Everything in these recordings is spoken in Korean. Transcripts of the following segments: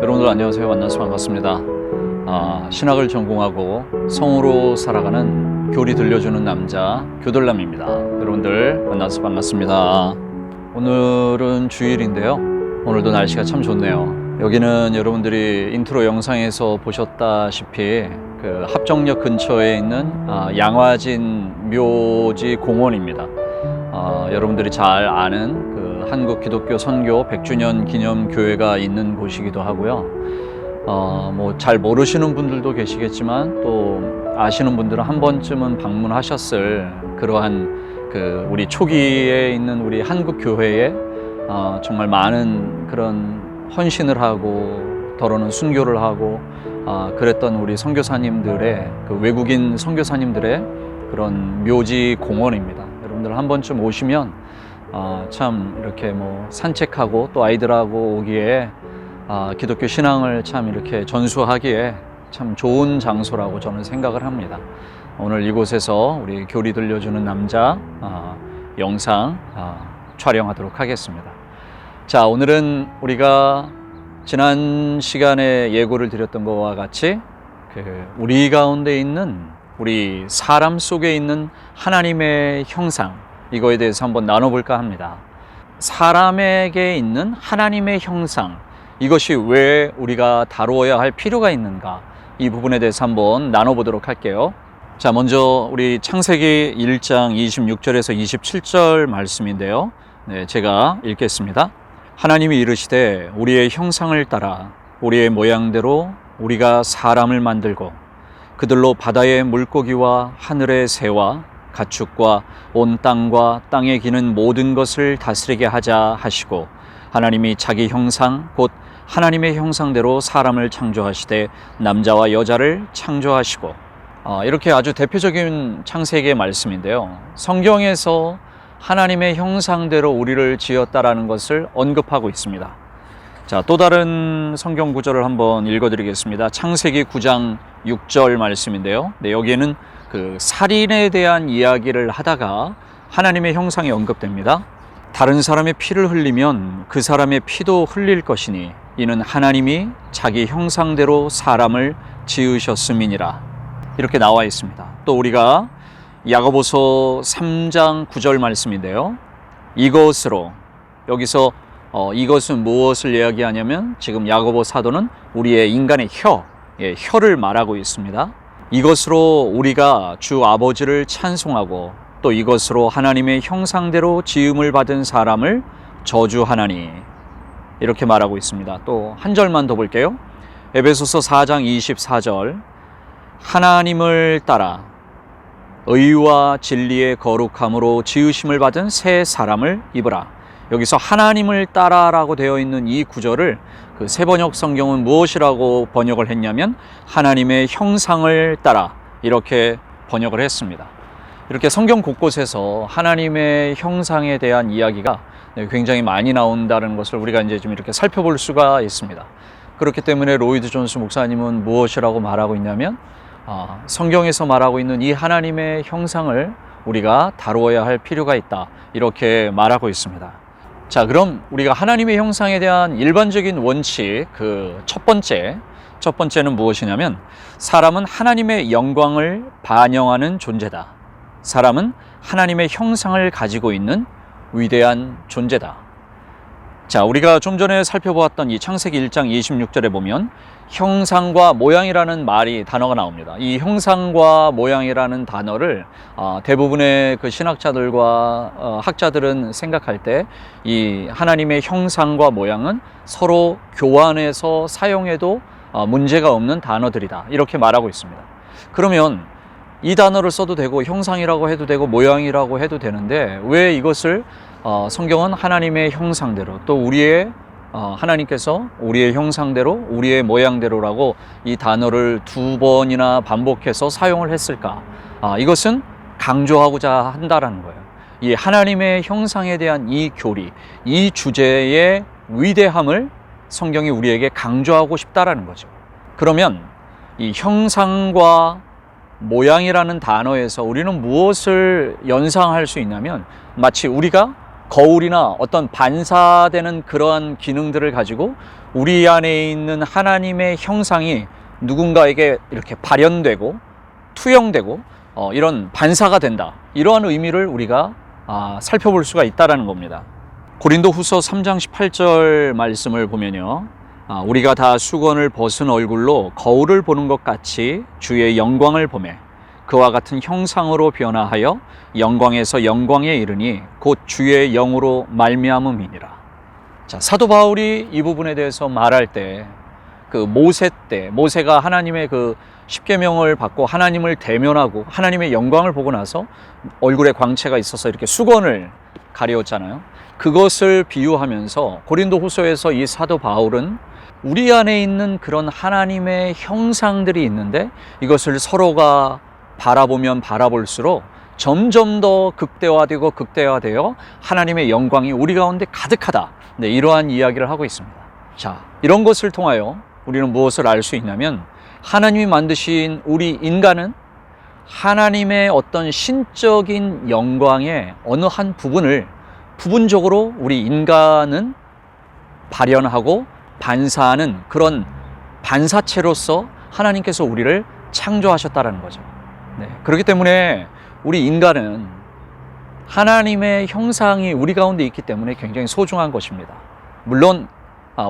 여러분들 안녕하세요. 만나서 반갑습니다. 신학을 전공하고 성으로 살아가는 교리 들려주는 남자 교돌남입니다. 여러분들 만나서 반갑습니다. 오늘은 주일인데요. 오늘도 날씨가 참 좋네요. 여기는 여러분들이 인트로 영상에서 보셨다시피 그 합정역 근처에 있는 양화진 묘지 공원입니다. 여러분들이 잘 아는 그 한국 기독교 선교 100주년 기념 교회가 있는 곳이기도 하고요. 뭐 잘 모르시는 분들도 계시겠지만 또 아시는 분들은 한 번쯤은 방문하셨을 그러한 그 우리 초기에 있는 우리 한국 교회에 정말 많은 그런 헌신을 하고 더러는 순교를 하고 그랬던 우리 선교사님들의 그 외국인 선교사님들의 그런 묘지 공원입니다. 여러분들 한 번쯤 오시면 참 이렇게 뭐 산책하고 또 아이들하고 오기에 기독교 신앙을 참 이렇게 전수하기에 참 좋은 장소라고 저는 생각을 합니다. 오늘 이곳에서 우리 교리 들려주는 남자 영상 촬영하도록 하겠습니다. 자, 오늘은 우리가 지난 시간에 예고를 드렸던 것과 같이 우리 가운데 있는 우리 사람 속에 있는 하나님의 형상, 이거에 대해서 한번 나눠볼까 합니다. 사람에게 있는 하나님의 형상, 이것이 왜 우리가 다루어야 할 필요가 있는가, 이 부분에 대해서 한번 나눠보도록 할게요. 자, 먼저 우리 창세기 1장 26절에서 27절 말씀인데요. 제가 읽겠습니다. 하나님이 이르시되 우리의 형상을 따라 우리의 모양대로 우리가 사람을 만들고 그들로 바다의 물고기와 하늘의 새와 가축과 온 땅과 땅에 기는 모든 것을 다스리게 하자 하시고, 하나님이 자기 형상 곧 하나님의 형상대로 사람을 창조하시되 남자와 여자를 창조하시고. 이렇게 아주 대표적인 창세기의 말씀인데요. 성경에서 하나님의 형상대로 우리를 지었다라는 것을 언급하고 있습니다. 자, 또 다른 성경 구절을 한번 읽어드리겠습니다. 창세기 9장 6절 말씀인데요. 여기에는 그 살인에 대한 이야기를 하다가 하나님의 형상이 언급됩니다. 다른 사람의 피를 흘리면 그 사람의 피도 흘릴 것이니 이는 하나님이 자기 형상대로 사람을 지으셨음이니라. 이렇게 나와 있습니다. 또 우리가 야고보서 3장 9절 말씀인데요. 이것으로, 여기서 이것은 무엇을 이야기하냐면 지금 야고보 사도는 우리의 인간의 혀를 말하고 있습니다. 이것으로 우리가 주 아버지를 찬송하고 또 이것으로 하나님의 형상대로 지음을 받은 사람을 저주하나니, 이렇게 말하고 있습니다. 또 한 절만 더 볼게요. 에베소서 4장 24절 하나님을 따라 의와 진리의 거룩함으로 지으심을 받은 새 사람을 입으라. 여기서 하나님을 따라라고 되어 있는 이 구절을 그 새번역 성경은 무엇이라고 번역을 했냐면 하나님의 형상을 따라, 이렇게 번역을 했습니다. 이렇게 성경 곳곳에서 하나님의 형상에 대한 이야기가 굉장히 많이 나온다는 것을 우리가 이제 좀 이렇게 살펴볼 수가 있습니다. 그렇기 때문에 로이드 존스 목사님은 무엇이라고 말하고 있냐면 성경에서 말하고 있는 이 하나님의 형상을 우리가 다루어야 할 필요가 있다, 이렇게 말하고 있습니다. 자, 그럼 우리가 하나님의 형상에 대한 일반적인 원칙, 그 첫 번째는 무엇이냐면 사람은 하나님의 영광을 반영하는 존재다. 사람은 하나님의 형상을 가지고 있는 위대한 존재다. 자, 우리가 좀 전에 살펴보았던 이 창세기 1장 26절에 보면 형상과 모양이라는 단어가 나옵니다. 이 형상과 모양이라는 단어를 대부분의 그 신학자들과 학자들은 생각할 때 이 하나님의 형상과 모양은 서로 교환해서 사용해도 문제가 없는 단어들이다, 이렇게 말하고 있습니다. 그러면 이 단어를 써도 되고 형상이라고 해도 되고 모양이라고 해도 되는데 왜 이것을 성경은 하나님의 형상대로, 또 하나님께서 우리의 형상대로 우리의 모양대로라고 이 단어를 두 번이나 반복해서 사용을 했을까? 이것은 강조하고자 한다라는 거예요. 이 하나님의 형상에 대한 이 교리, 이 주제의 위대함을 성경이 우리에게 강조하고 싶다라는 거죠. 그러면 이 형상과 모양이라는 단어에서 우리는 무엇을 연상할 수 있냐면 마치 우리가 거울이나 어떤 반사되는 그러한 기능들을 가지고 우리 안에 있는 하나님의 형상이 누군가에게 이렇게 발현되고 투영되고 이런 반사가 된다. 이러한 의미를 우리가 살펴볼 수가 있다는 겁니다. 고린도후서 3장 18절 말씀을 보면요. 우리가 다 수건을 벗은 얼굴로 거울을 보는 것 같이 주의 영광을 보매 그와 같은 형상으로 변화하여 영광에서 영광에 이르니 곧 주의 영으로 말미암음이니라. 자, 사도 바울이 이 부분에 대해서 말할 때 그 모세 때 모세가 하나님의 그 십계명을 받고 하나님을 대면하고 하나님의 영광을 보고 나서 얼굴에 광채가 있어서 이렇게 수건을 가려웠잖아요. 그것을 비유하면서 고린도후서에서 이 사도 바울은 우리 안에 있는 그런 하나님의 형상들이 있는데 이것을 서로가 바라보면 바라볼수록 점점 더 극대화되어 하나님의 영광이 우리 가운데 가득하다. 네, 이러한 이야기를 하고 있습니다. 자, 이런 것을 통하여 우리는 무엇을 알 수 있냐면 하나님이 만드신 우리 인간은 하나님의 어떤 신적인 영광의 어느 한 부분을 부분적으로 우리 인간은 발현하고 반사하는 그런 반사체로서 하나님께서 우리를 창조하셨다는 거죠. 네, 그렇기 때문에 우리 인간은 하나님의 형상이 우리 가운데 있기 때문에 굉장히 소중한 것입니다. 물론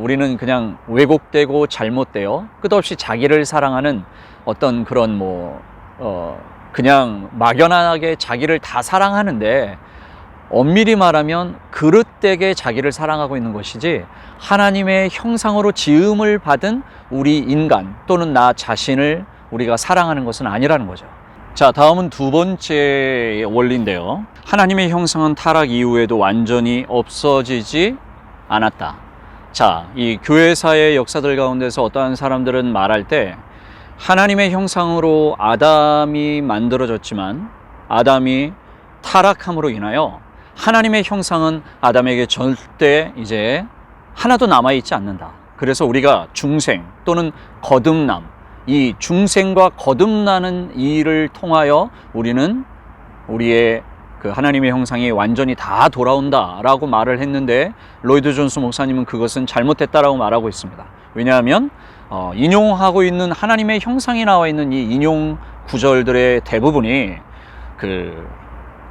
우리는 그냥 왜곡되고 잘못되어 끝없이 자기를 사랑하는 어떤 그런 그냥 막연하게 자기를 다 사랑하는데 엄밀히 말하면 그릇되게 자기를 사랑하고 있는 것이지 하나님의 형상으로 지음을 받은 우리 인간 또는 나 자신을 우리가 사랑하는 것은 아니라는 거죠. 자, 다음은 두 번째 원리인데요. 하나님의 형상은 타락 이후에도 완전히 없어지지 않았다. 자, 이 교회사의 역사들 가운데서 어떠한 사람들은 말할 때 하나님의 형상으로 아담이 만들어졌지만 아담이 타락함으로 인하여 하나님의 형상은 아담에게 절대 이제 하나도 남아있지 않는다. 그래서 우리가 중생 또는 거듭남, 이 중생과 거듭나는 일을 통하여 우리는 우리의 그 하나님의 형상이 완전히 다 돌아온다라고 말을 했는데 로이드 존스 목사님은 그것은 잘못됐다라고 말하고 있습니다. 왜냐하면 인용하고 있는 하나님의 형상이 나와 있는 이 인용 구절들의 대부분이 그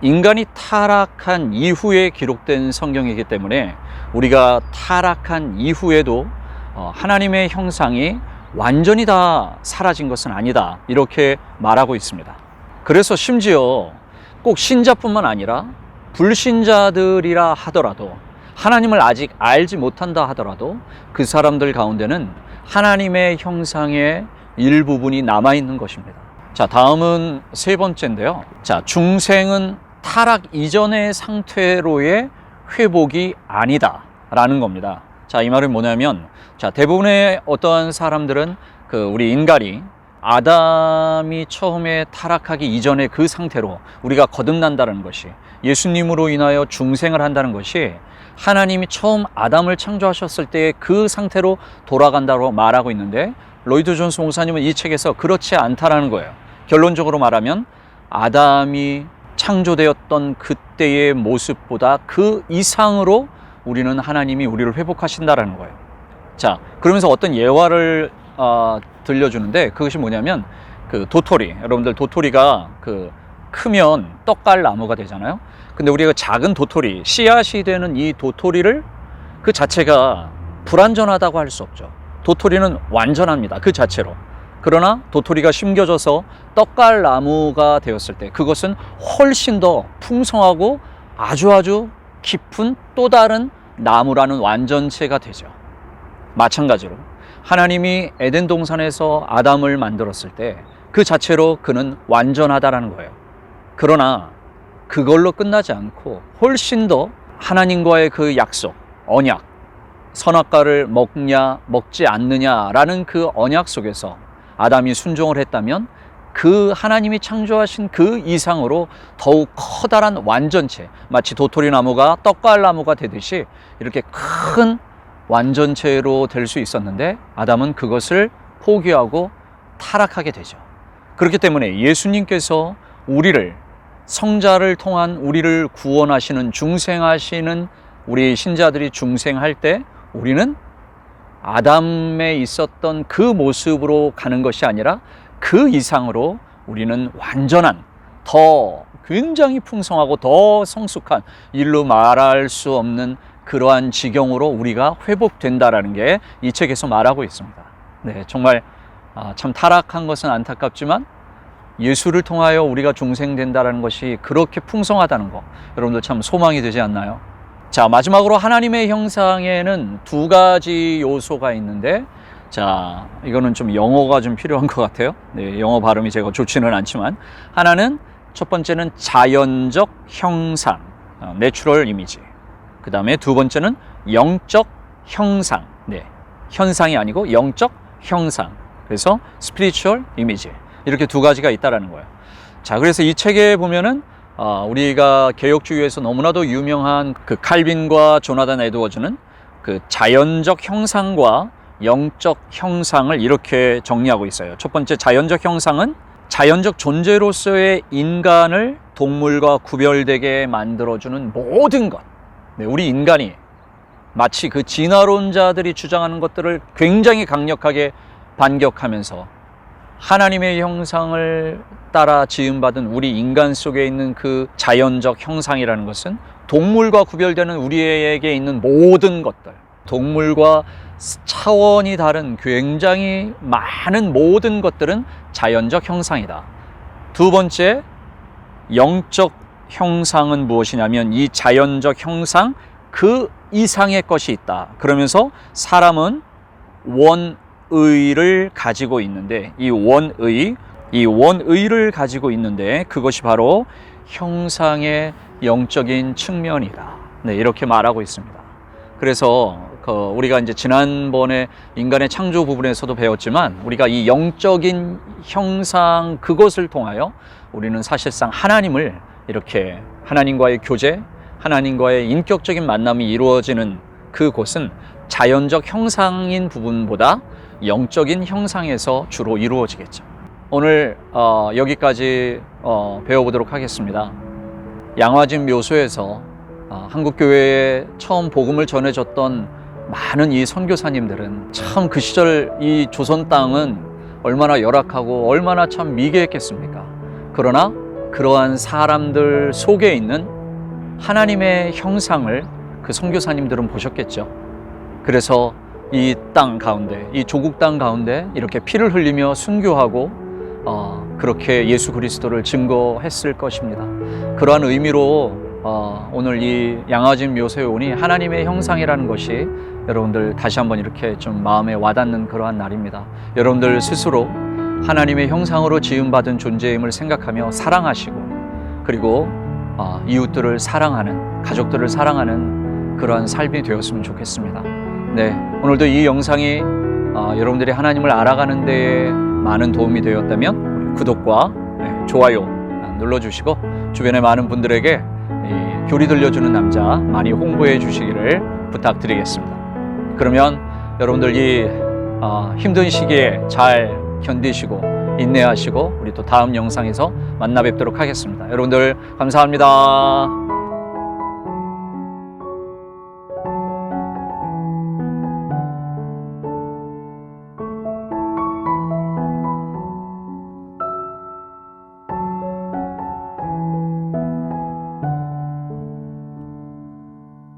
인간이 타락한 이후에 기록된 성경이기 때문에 우리가 타락한 이후에도 하나님의 형상이 완전히 다 사라진 것은 아니다, 이렇게 말하고 있습니다. 그래서 심지어 꼭 신자뿐만 아니라 불신자들이라 하더라도 하나님을 아직 알지 못한다 하더라도 그 사람들 가운데는 하나님의 형상의 일부분이 남아있는 것입니다. 자, 다음은 세 번째인데요. 자, 중생은 타락 이전의 상태로의 회복이 아니다 라는 겁니다. 자, 이 말은 뭐냐면, 자, 대부분의 어떠한 사람들은 우리 인간이 아담이 처음에 타락하기 이전의 그 상태로 우리가 거듭난다는 것이, 예수님으로 인하여 중생을 한다는 것이 하나님이 처음 아담을 창조하셨을 때의 그 상태로 돌아간다고 말하고 있는데, 로이드 존스 목사님은 이 책에서 그렇지 않다라는 거예요. 결론적으로 말하면 아담이 창조되었던 그때의 모습보다 그 이상으로 우리는 하나님이 우리를 회복하신다라는 거예요. 자, 그러면서 어떤 예화를 들려주는데, 그것이 뭐냐면 도토리, 여러분들 도토리가 크면 떡갈 나무가 되잖아요. 근데 우리가 작은 도토리, 씨앗이 되는 이 도토리를 그 자체가 불완전하다고 할 수 없죠. 도토리는 완전합니다, 그 자체로. 그러나 도토리가 심겨져서 떡갈 나무가 되었을 때 그것은 훨씬 더 풍성하고 아주 깊은 또 다른 나무라는 완전체가 되죠. 마찬가지로 하나님이 에덴 동산에서 아담을 만들었을 때 그 자체로 그는 완전하다라는 거예요. 그러나 그걸로 끝나지 않고 훨씬 더 하나님과의 그 약속, 언약, 선악과를 먹냐 먹지 않느냐라는 그 언약 속에서 아담이 순종을 했다면 그 하나님이 창조하신 그 이상으로 더욱 커다란 완전체, 마치 도토리 나무가 떡갈 나무가 되듯이 이렇게 큰 완전체로 될 수 있었는데 아담은 그것을 포기하고 타락하게 되죠. 그렇기 때문에 예수님께서 우리를 성자를 통한 우리를 구원하시는 중생하시는 우리 신자들이 중생할 때 우리는 아담에 있었던 그 모습으로 가는 것이 아니라 그 이상으로 우리는 완전한, 더 굉장히 풍성하고 더 성숙한, 일로 말할 수 없는 그러한 지경으로 우리가 회복된다라는 게 이 책에서 말하고 있습니다. 네, 정말 참 타락한 것은 안타깝지만 예수를 통하여 우리가 중생된다라는 것이 그렇게 풍성하다는 거, 여러분들 참 소망이 되지 않나요? 자, 마지막으로 하나님의 형상에는 두 가지 요소가 있는데, 자, 이거는 좀 영어가 좀 필요한 것 같아요. 네, 영어 발음이 제가 좋지는 않지만, 하나는 첫 번째는 자연적 형상, 내추럴 이미지. 그 다음에 두 번째는 영적 형상. 네, 현상이 아니고 영적 형상. 그래서 spiritual image. 이렇게 두 가지가 있다라는 거예요. 자, 그래서 이 책에 보면은 우리가 개혁주의에서 너무나도 유명한 그 칼빈과 조나단 에드워즈는 그 자연적 형상과 영적 형상을 이렇게 정리하고 있어요. 첫 번째, 자연적 형상은 자연적 존재로서의 인간을 동물과 구별되게 만들어주는 모든 것. 네, 우리 인간이 마치 그 진화론자들이 주장하는 것들을 굉장히 강력하게 반격하면서 하나님의 형상을 따라 지음받은 우리 인간 속에 있는 그 자연적 형상이라는 것은 동물과 구별되는 우리에게 있는 모든 것들, 동물과 차원이 다른 굉장히 많은 모든 것들은 자연적 형상이다. 두 번째, 영적 형상은 무엇이냐면 이 자연적 형상 그 이상의 것이 있다. 그러면서 사람은 원의를 가지고 있는데 이 원의를 가지고 있는데 그것이 바로 형상의 영적인 측면이다. 네, 이렇게 말하고 있습니다. 그래서 우리가 이제 지난번에 인간의 창조 부분에서도 배웠지만 우리가 이 영적인 형상 그것을 통하여 우리는 사실상 하나님을 이렇게 하나님과의 교제, 하나님과의 인격적인 만남이 이루어지는 그곳은 자연적 형상인 부분보다 영적인 형상에서 주로 이루어지겠죠. 오늘 여기까지 배워보도록 하겠습니다. 양화진 묘소에서 한국교회에 처음 복음을 전해줬던 많은 이 선교사님들은 참 그 시절 이 조선 땅은 얼마나 열악하고 얼마나 참 미개했겠습니까? 그러나 그러한 사람들 속에 있는 하나님의 형상을 그 선교사님들은 보셨겠죠. 그래서 이 땅 가운데, 이 조국 땅 가운데 이렇게 피를 흘리며 순교하고 그렇게 예수 그리스도를 증거했을 것입니다. 그러한 의미로 오늘 이 양화진 묘소에 오니 하나님의 형상이라는 것이 여러분들 다시 한번 이렇게 좀 마음에 와닿는 그러한 날입니다. 여러분들 스스로 하나님의 형상으로 지음받은 존재임을 생각하며 사랑하시고 그리고 이웃들을 사랑하는, 가족들을 사랑하는 그러한 삶이 되었으면 좋겠습니다. 네, 오늘도 이 영상이 여러분들이 하나님을 알아가는 데에 많은 도움이 되었다면 구독과 좋아요 눌러주시고 주변의 많은 분들에게 이 교리 들려주는 남자 많이 홍보해 주시기를 부탁드리겠습니다. 그러면 여러분들 이 힘든 시기에 잘 견디시고 인내하시고 우리 또 다음 영상에서 만나 뵙도록 하겠습니다. 여러분들 감사합니다.